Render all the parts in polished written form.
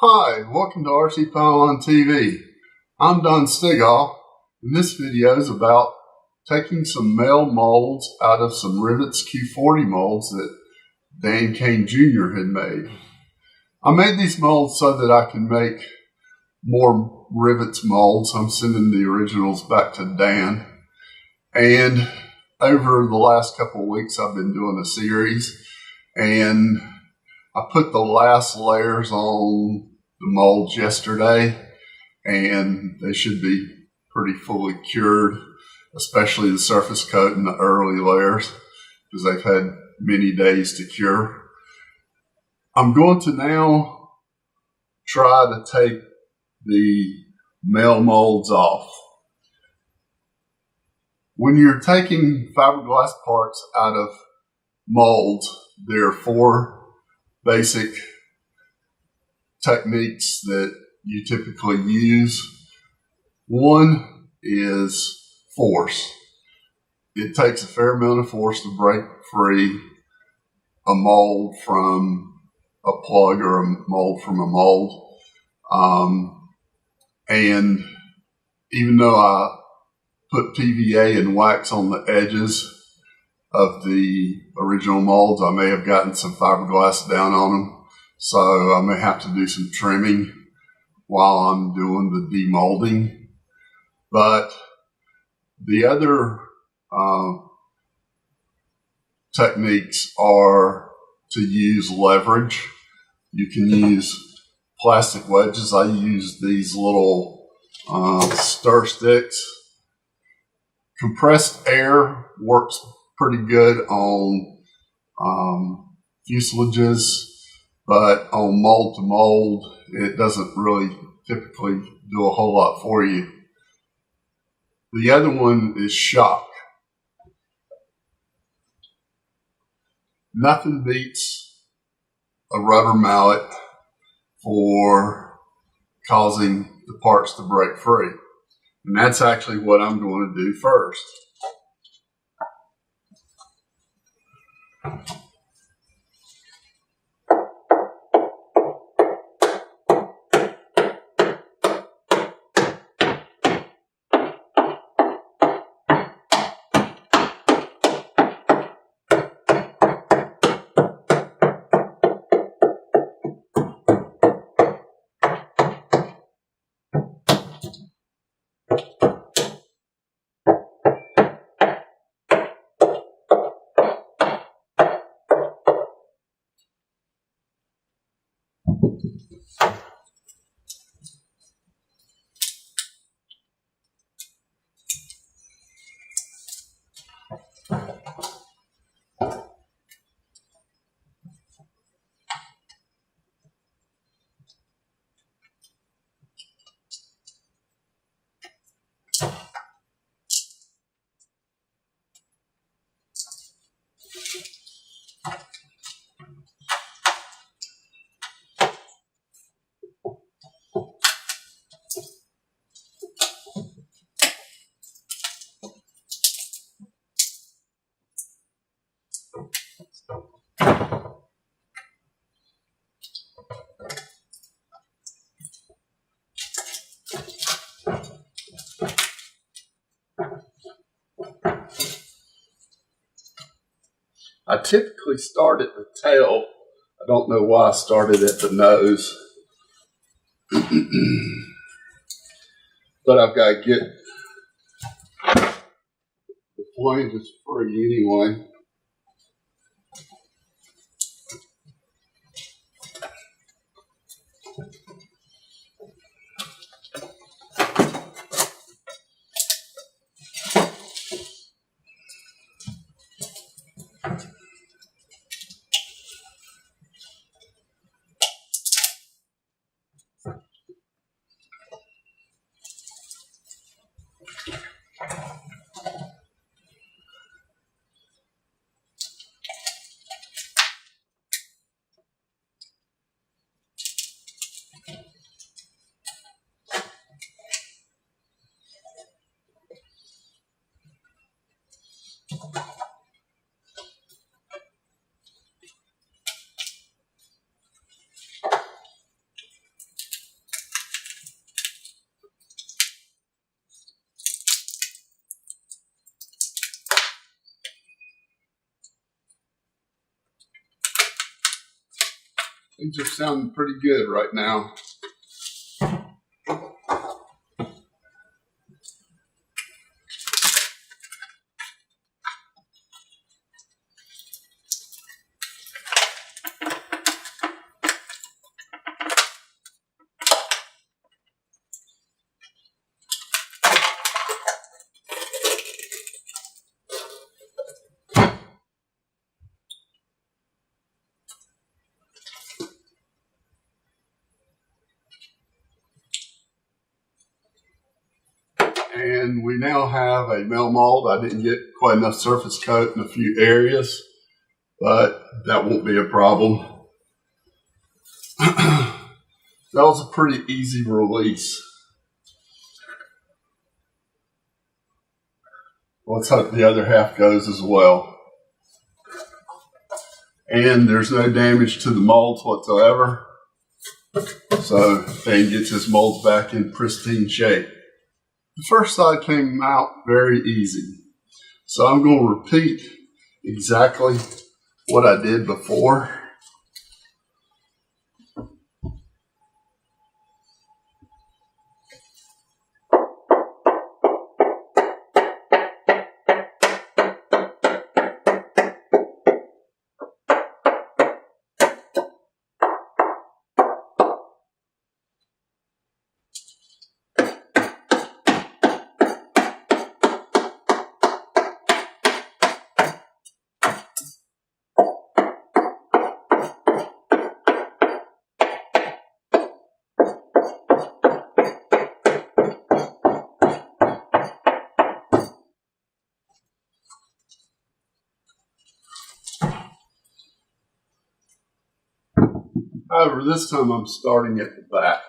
Hi, welcome to RC Pylon TV. I'm Don Stigoff, and this video is about taking some male molds out of some Rivets Q40 molds that Dan Kane Jr. had made. I made these molds so that I can make more Rivets molds. I'm sending the originals back to Dan. And over the last couple of weeks, I've been doing a series, and I put the last layers on the molds yesterday, and they should be pretty fully cured, especially the surface coat and the early layers, because they've had many days to cure. I'm going to now try to take the male molds off. When you're taking fiberglass parts out of molds, there are four basic techniques that you typically use. One is force. It takes a fair amount of force to break free a mold from a plug or a mold from a mold. And even though I put PVA and wax on the edges of the original molds, I may have gotten some fiberglass down on them. So I may have to do some trimming while I'm doing the demolding. But the other techniques are to use leverage. You can use plastic wedges. I use these little stir sticks. Compressed air works pretty good on fuselages, but on mold to mold, it doesn't really typically do a whole lot for you. The other one is shock. Nothing beats a rubber mallet for causing the parts to break free. And that's actually what I'm going to do first. I typically start at the tail. I don't know why I started at the nose. But I've got to get the flanges free anyway. Things are sounding pretty good right now. And we now have a metal mold. I didn't get quite enough surface coat in a few areas, but that won't be a problem. That was a pretty easy release. Let's hope the other half goes as well. And there's no damage to the molds whatsoever. So Dan gets his molds back in pristine shape. The first side came out very easy. So I'm going to repeat exactly what I did before. However, this time I'm starting at the back.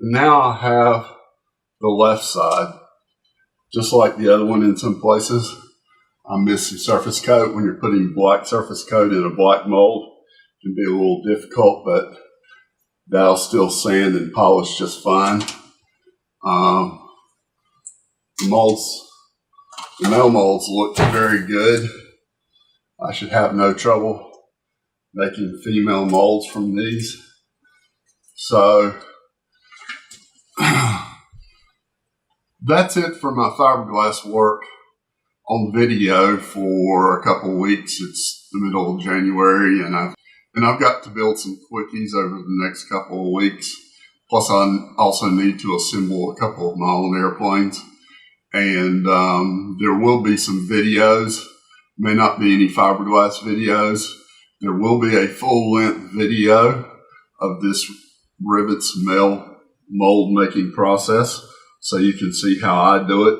Now I have the left side, just like the other one in some places. I missed some surface coat. When you're putting black surface coat in a black mold, it can be a little difficult, but that'll still sand and polish just fine. The metal molds look very good. I should have no trouble making female molds from these. So that's it for my fiberglass work on video for a couple of weeks. It's the middle of January, and I've got to build some quickies over the next couple of weeks. Plus, I also need to assemble a couple of my own airplanes. And there will be some videos. May not be any fiberglass videos. There will be a full-length video of this Rivets metal mold making process, so you can see how I do it.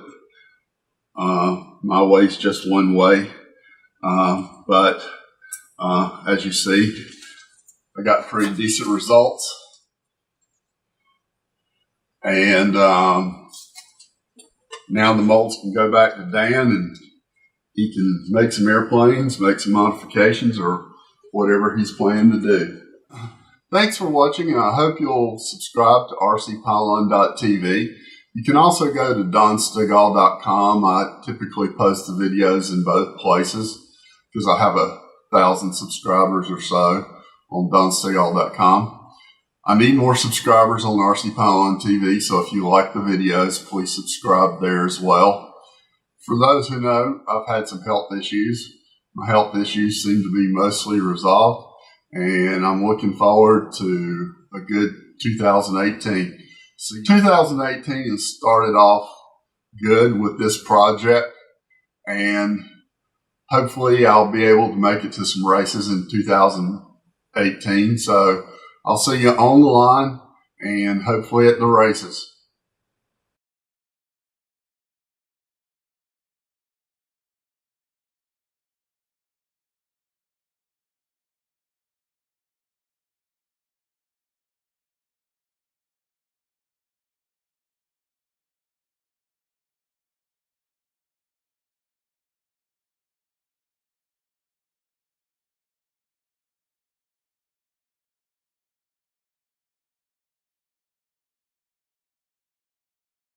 My way is just one way, but as you see, I got pretty decent results. And now the molds can go back to Dan, and he can make some airplanes, make some modifications, or whatever he's planning to do. Thanks for watching, and I hope you'll subscribe to rcpylon.tv. You can also go to donstigall.com. I typically post the videos in both places because I have 1,000 subscribers or so on donstigall.com. I need more subscribers on RC Pylon TV, so if you like the videos, please subscribe there as well. For those who know, I've had some health issues. My health issues seem to be mostly resolved, and I'm looking forward to a good 2018. So 2018 has started off good with this project, and hopefully I'll be able to make it to some races in 2018. So I'll see you on the line and hopefully at the races.